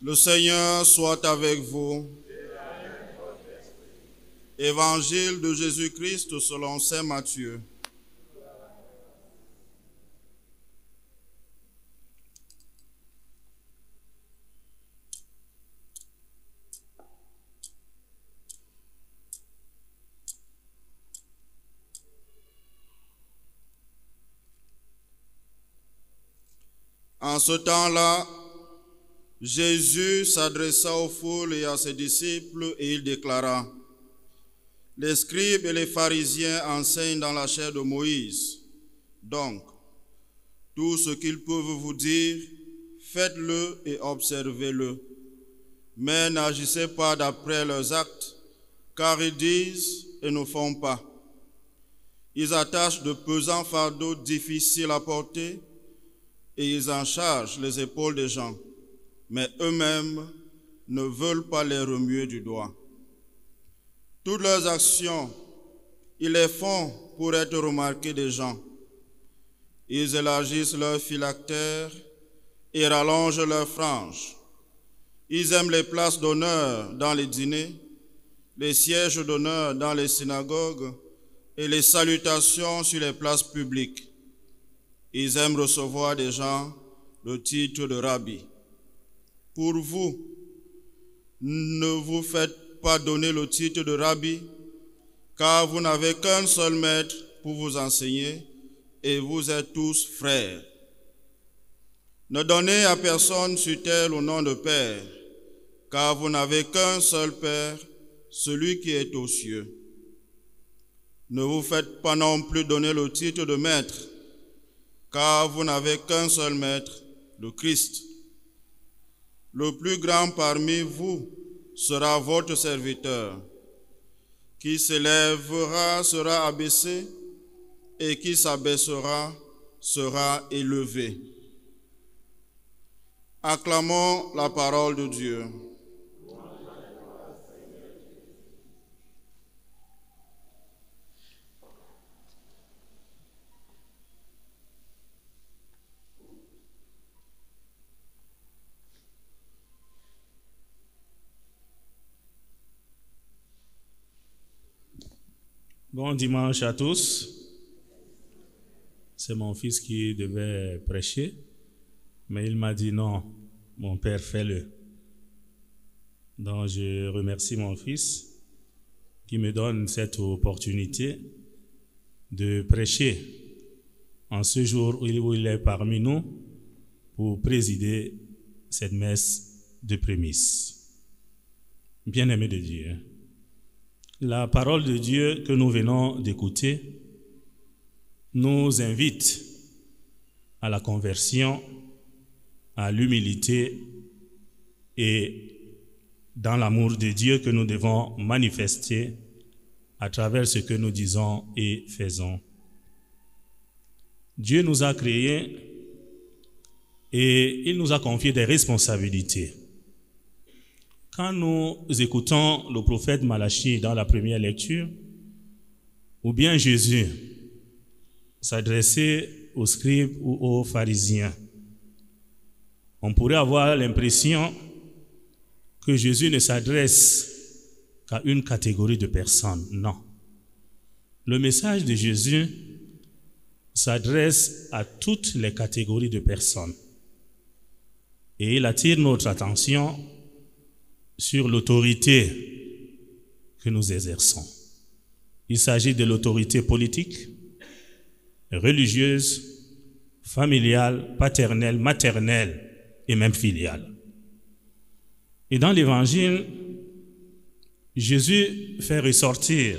Le Seigneur soit avec vous. Évangile de Jésus-Christ selon saint Matthieu. En ce temps-là, Jésus s'adressa aux foules et à ses disciples et il déclara: les scribes et les pharisiens enseignent dans la chair de Moïse. Donc, tout ce qu'ils peuvent vous dire, faites-le et observez-le. Mais n'agissez pas d'après leurs actes, car ils disent et ne font pas. Ils attachent de pesants fardeaux difficiles à porter et ils en chargent les épaules des gens, mais eux-mêmes ne veulent pas les remuer du doigt. Toutes leurs actions, ils les font pour être remarqués des gens. Ils élargissent leurs phylactères et rallongent leurs franges. Ils aiment les places d'honneur dans les dîners, les sièges d'honneur dans les synagogues et les salutations sur les places publiques. Ils aiment recevoir des gens le titre de rabbi. Pour vous, ne vous faites pas donner le titre de rabbi, car vous n'avez qu'un seul maître pour vous enseigner, et vous êtes tous frères. Ne donnez à personne sur terre le nom de Père, car vous n'avez qu'un seul Père, celui qui est aux cieux. Ne vous faites pas non plus donner le titre de maître, car vous n'avez qu'un seul maître, le Christ. Le plus grand parmi vous sera votre serviteur. Qui s'élèvera sera abaissé, et qui s'abaissera sera élevé. Acclamons la parole de Dieu. Bon dimanche à tous. C'est mon fils qui devait prêcher, mais il m'a dit non, mon père, fais-le. Donc je remercie mon fils qui me donne cette opportunité de prêcher en ce jour où il est parmi nous pour présider cette messe de prémices. Bien-aimé de Dieu, la parole de Dieu que nous venons d'écouter nous invite à la conversion, à l'humilité et dans l'amour de Dieu que nous devons manifester à travers ce que nous disons et faisons. Dieu nous a créés et il nous a confié des responsabilités. Quand nous écoutons le prophète Malachie dans la première lecture, ou bien Jésus s'adresser aux scribes ou aux pharisiens, on pourrait avoir l'impression que Jésus ne s'adresse qu'à une catégorie de personnes. Non. Le message de Jésus s'adresse à toutes les catégories de personnes. Et il attire notre attention sur l'autorité que nous exerçons. Il s'agit de l'autorité politique, religieuse, familiale, paternelle, maternelle et même filiale. Et dans l'Évangile, Jésus fait ressortir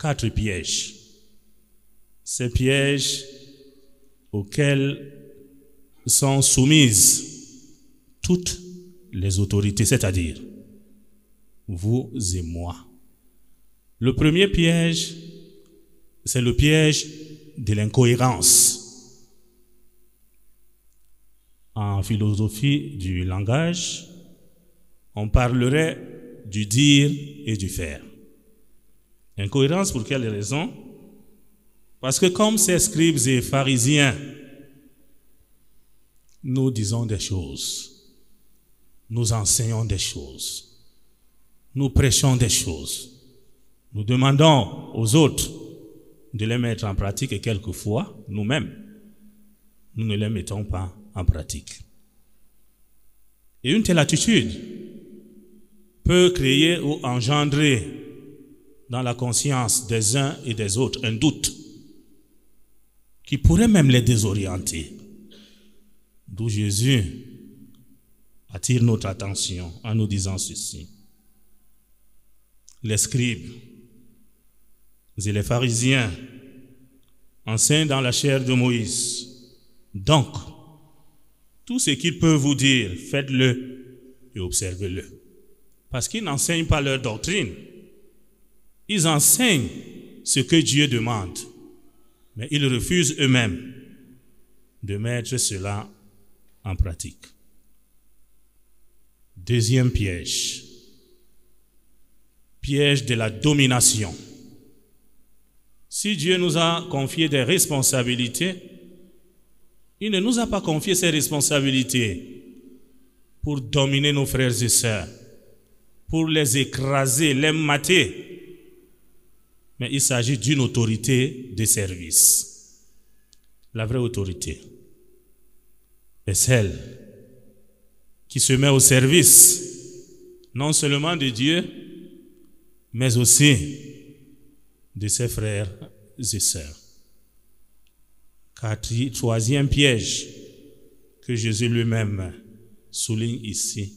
4 pièges. Ces pièges auxquels sont soumises toutes les autorités, c'est-à-dire vous et moi. Le premier piège, c'est le piège de l'incohérence. En philosophie du langage, on parlerait du dire et du faire. Incohérence pour quelle raison? Parce que comme ces scribes et pharisiens, nous disons des choses. nous enseignons des choses, nous prêchons des choses, nous demandons aux autres de les mettre en pratique et quelquefois, nous-mêmes, nous ne les mettons pas en pratique. Et une telle attitude peut créer ou engendrer dans la conscience des uns et des autres un doute qui pourrait même les désorienter. D'où Jésus attire notre attention en nous disant ceci. Les scribes et les pharisiens enseignent dans la chair de Moïse. Donc, tout ce qu'ils peuvent vous dire, faites-le et observez-le. Parce qu'ils n'enseignent pas leur doctrine. Ils enseignent ce que Dieu demande. Mais ils refusent eux-mêmes de mettre cela en pratique. Deuxième piège. Piège de la domination. Si Dieu nous a confié des responsabilités, il ne nous a pas confié ces responsabilités pour dominer nos frères et sœurs, pour les écraser, les mater. Mais il s'agit d'une autorité de service. La vraie autorité est celle qui se met au service, non seulement de Dieu, mais aussi de ses frères et sœurs. Troisième piège que Jésus lui-même souligne ici,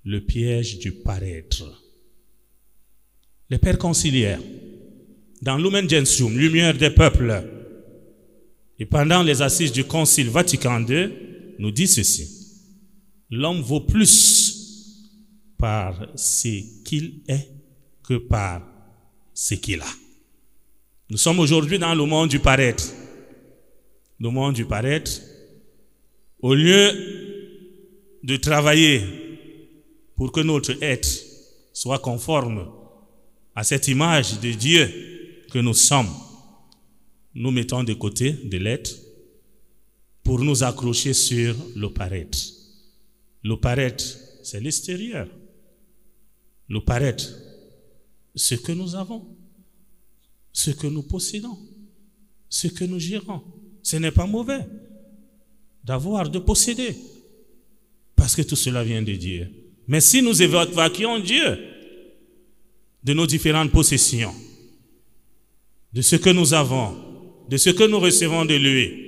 le piège du paraître. Les pères conciliaires, dans Lumen Gentium, lumière des peuples, et pendant les assises du Concile Vatican II, nous dit ceci. L'homme vaut plus par ce qu'il est que par ce qu'il a. Nous sommes aujourd'hui dans le monde du paraître. Le monde du paraître, au lieu de travailler pour que notre être soit conforme à cette image de Dieu que nous sommes, nous mettons de côté de l'être pour nous accrocher sur le paraître. Le paraître, c'est l'extérieur. Le paraître, ce que nous avons, ce que nous possédons, ce que nous gérons. Ce n'est pas mauvais d'avoir, de posséder, parce que tout cela vient de Dieu. Mais si nous évacuons Dieu de nos différentes possessions, de ce que nous avons, de ce que nous recevons de lui,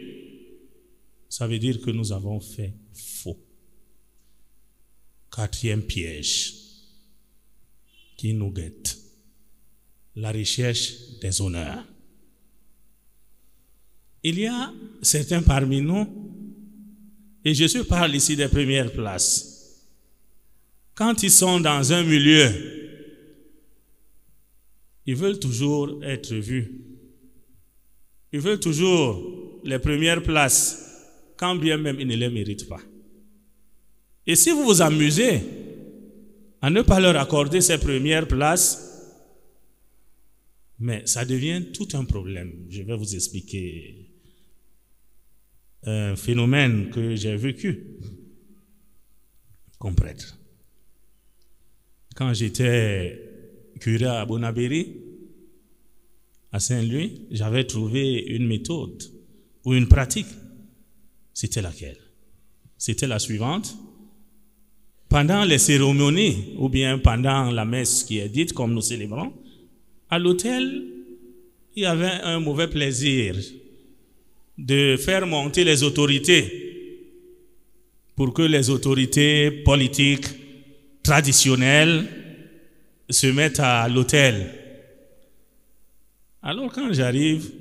ça veut dire que nous avons fait faux. Quatrième piège qui nous guette, la recherche des honneurs. Il y a certains parmi nous, et je parle ici des premières places, quand ils sont dans un milieu, ils veulent toujours être vus. Ils veulent toujours les premières places, quand bien même ils ne les méritent pas. Et si vous vous amusez à ne pas leur accorder ces premières places, mais ça devient tout un problème. Je vais vous expliquer un phénomène que j'ai vécu comme prêtre. Quand j'étais curé à Bonabéry, à Saint-Louis, j'avais trouvé une méthode ou une pratique. C'était laquelle? C'était la suivante. Pendant les cérémonies ou bien pendant la messe qui est dite comme nous célébrons, à l'autel, il y avait un mauvais plaisir de faire monter les autorités pour que les autorités politiques traditionnelles se mettent à l'autel. Alors quand j'arrive,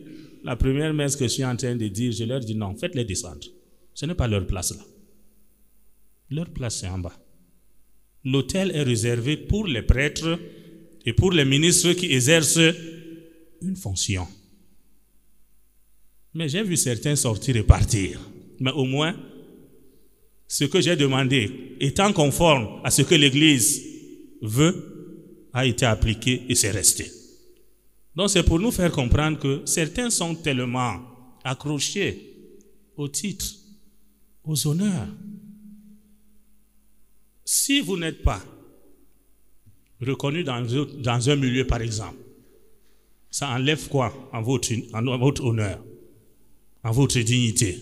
la première messe que je suis en train de dire, je leur dis non, faites-les descendre. Ce n'est pas leur place là. Leur place c'est en bas. L'autel est réservé pour les prêtres et pour les ministres qui exercent une fonction. Mais j'ai vu certains sortir et partir. Mais au moins, ce que j'ai demandé, étant conforme à ce que l'Église veut, a été appliqué et c'est resté. Donc c'est pour nous faire comprendre que certains sont tellement accrochés aux titres, aux honneurs, Si vous n'êtes pas reconnu dans un milieu, par exemple, ça enlève quoi à votre honneur, à votre dignité?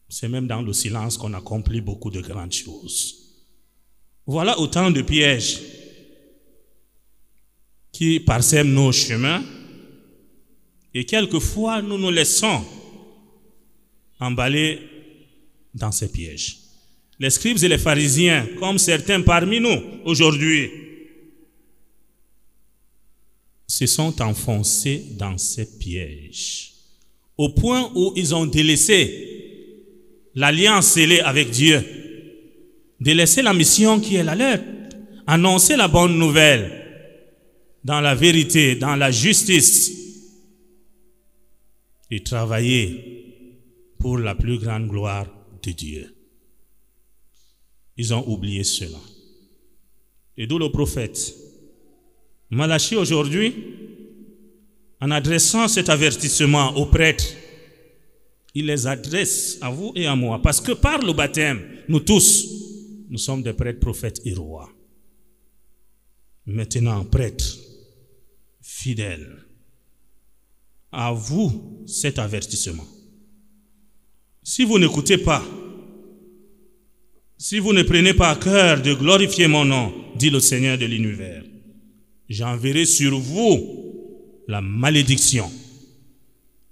C'est même dans le silence qu'on accomplit beaucoup de grandes choses. Voilà autant de pièges qui parsèment nos chemins et quelquefois nous nous laissons emballer dans ces pièges. Les scribes et les pharisiens, comme certains parmi nous aujourd'hui, se sont enfoncés dans ces pièges, au point où ils ont délaissé l'alliance scellée avec Dieu, délaissé la mission qui est la leur, annoncer la bonne nouvelle dans la vérité, dans la justice, et travailler pour la plus grande gloire de Dieu. Ils ont oublié cela. Et d'où le prophète Malachie aujourd'hui, en adressant cet avertissement aux prêtres, il les adresse à vous et à moi, parce que par le baptême, nous tous, nous sommes des prêtres, prophètes et rois. Maintenant, prêtres, fidèles, à vous cet avertissement. Si vous n'écoutez pas, si vous ne prenez pas à cœur de glorifier mon nom, dit le Seigneur de l'univers, j'enverrai sur vous la malédiction.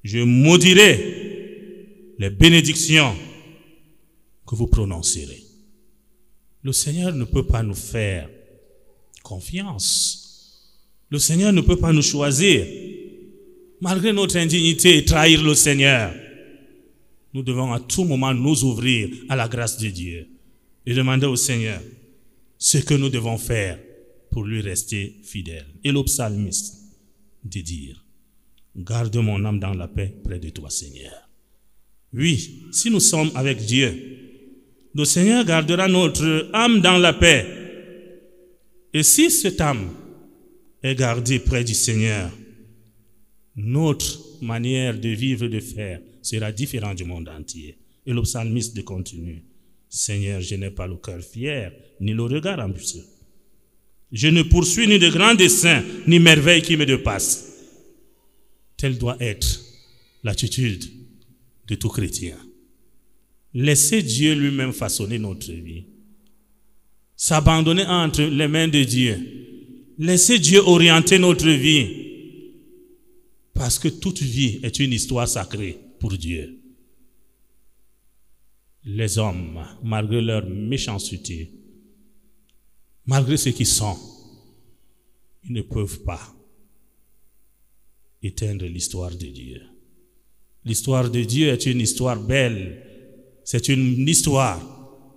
Je maudirai les bénédictions que vous prononcerez. Le Seigneur ne peut pas nous faire confiance. Le Seigneur ne peut pas nous choisir. Malgré notre indignité, trahir le Seigneur. Nous devons à tout moment nous ouvrir à la grâce de Dieu et demander au Seigneur ce que nous devons faire pour lui rester fidèle. Et le psalmiste de dire, garde mon âme dans la paix près de toi, Seigneur. Oui, si nous sommes avec Dieu, le Seigneur gardera notre âme dans la paix. Et si cette âme est gardée près du Seigneur, notre manière de vivre et de faire sera différente du monde entier. Et le psalmiste continue, Seigneur, je n'ai pas le cœur fier, ni le regard ambitieux. Je ne poursuis ni de grands desseins, ni merveilles qui me dépassent. Telle doit être l'attitude de tout chrétien. Laissez Dieu lui-même façonner notre vie. S'abandonner entre les mains de Dieu. Laissez Dieu orienter notre vie. Parce que toute vie est une histoire sacrée pour Dieu. Les hommes, malgré leur méchanceté, malgré ce qu'ils sont, ils ne peuvent pas éteindre l'histoire de Dieu. L'histoire de Dieu est une histoire belle. C'est une histoire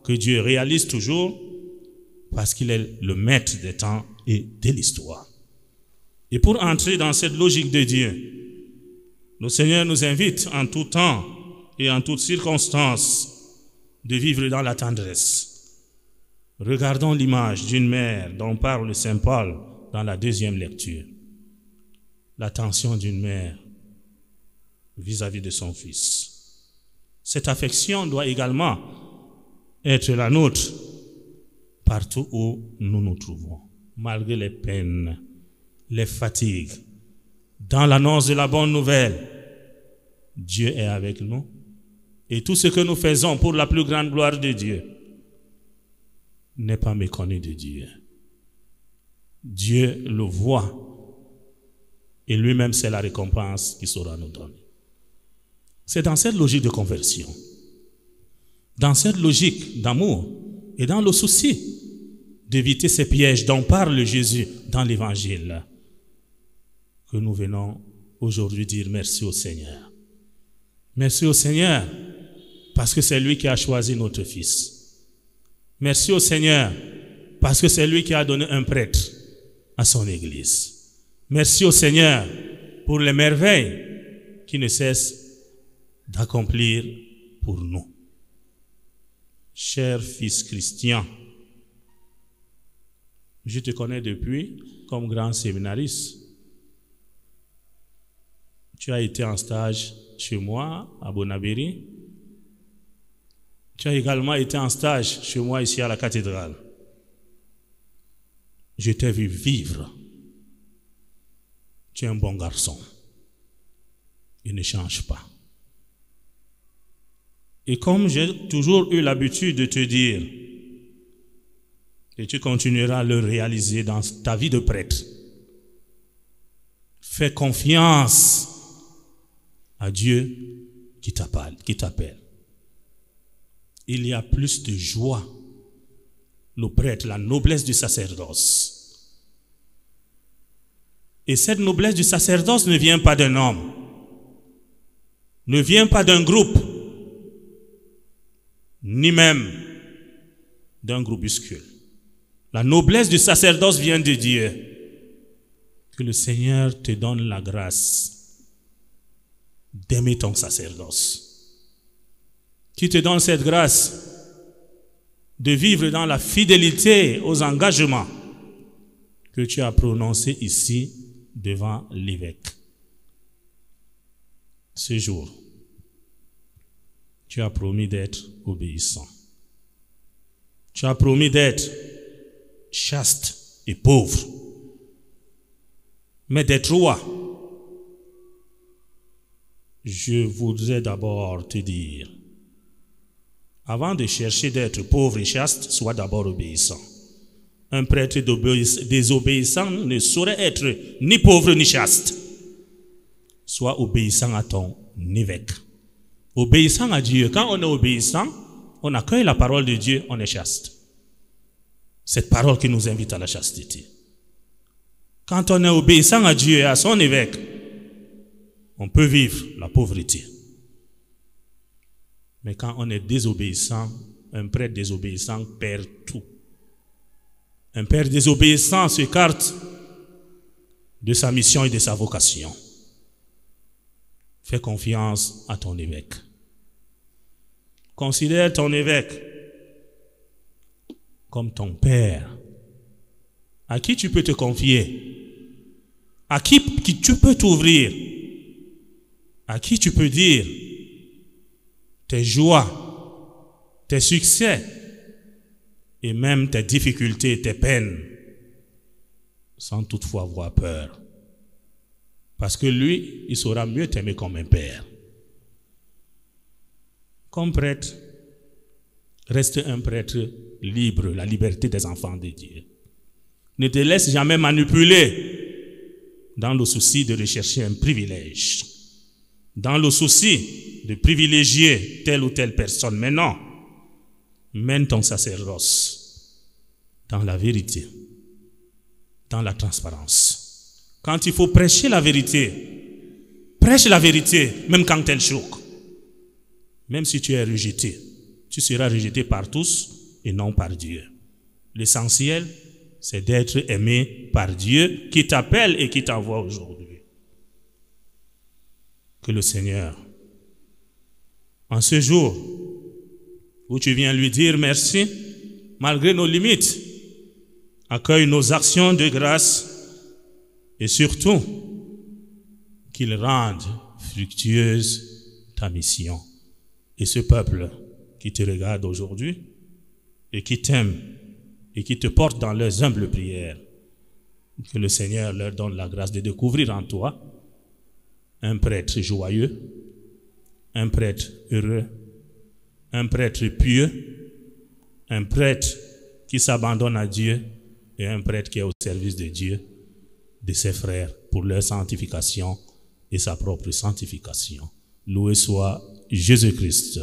que Dieu réalise toujours parce qu'il est le maître des temps et de l'histoire. Et pour entrer dans cette logique de Dieu, le Seigneur nous invite en tout temps et en toutes circonstances de vivre dans la tendresse. Regardons l'image d'une mère dont parle Saint Paul dans la deuxième lecture. L'attention d'une mère vis-à-vis de son fils. Cette affection doit également être la nôtre partout où nous nous trouvons, malgré les peines, les fatigues. Dans l'annonce de la bonne nouvelle, Dieu est avec nous et tout ce que nous faisons pour la plus grande gloire de Dieu n'est pas méconnu de Dieu. Dieu le voit et lui-même c'est la récompense qu'il saura nous donner. C'est dans cette logique de conversion, dans cette logique d'amour et dans le souci d'éviter ces pièges dont parle Jésus dans l'Évangile que nous venons aujourd'hui dire merci au Seigneur. Merci au Seigneur parce que c'est lui qui a choisi notre Fils. Merci au Seigneur parce que c'est lui qui a donné un prêtre à son Église. Merci au Seigneur pour les merveilles qui ne cessent d'accomplir pour nous. Cher fils Christian, je te connais depuis comme grand séminariste. Tu as été en stage chez moi à Bonabéry. Tu as également été en stage chez moi ici à la cathédrale. Je t'ai vu vivre. Tu es un bon garçon. Il ne change pas. Et comme j'ai toujours eu l'habitude de te dire, et tu continueras à le réaliser dans ta vie de prêtre, fais confiance à Dieu qui t'appelle. Il y a plus de joie, le prêtre, la noblesse du sacerdoce. Et cette noblesse du sacerdoce ne vient pas d'un homme, ne vient pas d'un groupe, ni même d'un groupuscule. La noblesse du sacerdoce vient de Dieu. Que le Seigneur te donne la grâce d'aimer ton sacerdoce. Qui te donne cette grâce de vivre dans la fidélité aux engagements que tu as prononcés ici devant l'évêque. Ce jour, tu as promis d'être obéissant. Tu as promis d'être chaste et pauvre. Mais d'être roi, je voudrais d'abord te dire, avant de chercher d'être pauvre et chaste, sois d'abord obéissant. Un prêtre désobéissant ne saurait être ni pauvre ni chaste. Sois obéissant à ton évêque. Obéissant à Dieu. Quand on est obéissant, on accueille la parole de Dieu, on est chaste. Cette parole qui nous invite à la chasteté. Quand on est obéissant à Dieu et à son évêque, on peut vivre la pauvreté. Mais quand on est désobéissant, un prêtre désobéissant perd tout. Un père désobéissant s'écarte de sa mission et de sa vocation. Fais confiance à ton évêque. Considère ton évêque comme ton père, à qui tu peux te confier, à qui tu peux t'ouvrir, à qui tu peux dire tes joies, tes succès et même tes difficultés, tes peines, sans toutefois avoir peur. Parce que lui, il saura mieux t'aimer comme un père. Comme prêtre, reste un prêtre libre, la liberté des enfants de Dieu. Ne te laisse jamais manipuler dans le souci de rechercher un privilège, dans le souci de privilégier telle ou telle personne. Mais non, mène ton sacerdoce dans la vérité, dans la transparence. Quand il faut prêcher la vérité, prêche la vérité, même quand elle choque. Même si tu es rejeté, tu seras rejeté par tous et non par Dieu. L'essentiel, c'est d'être aimé par Dieu qui t'appelle et qui t'envoie aujourd'hui. Que le Seigneur, en ce jour où tu viens lui dire merci, malgré nos limites, accueille nos actions de grâce et surtout qu'il rende fructueuse ta mission. Et ce peuple qui te regarde aujourd'hui et qui t'aime et qui te porte dans leurs humbles prières, que le Seigneur leur donne la grâce de découvrir en toi un prêtre joyeux, un prêtre heureux, un prêtre pieux, un prêtre qui s'abandonne à Dieu et un prêtre qui est au service de Dieu, de ses frères, pour leur sanctification et sa propre sanctification. Loué soit Jésus-Christ.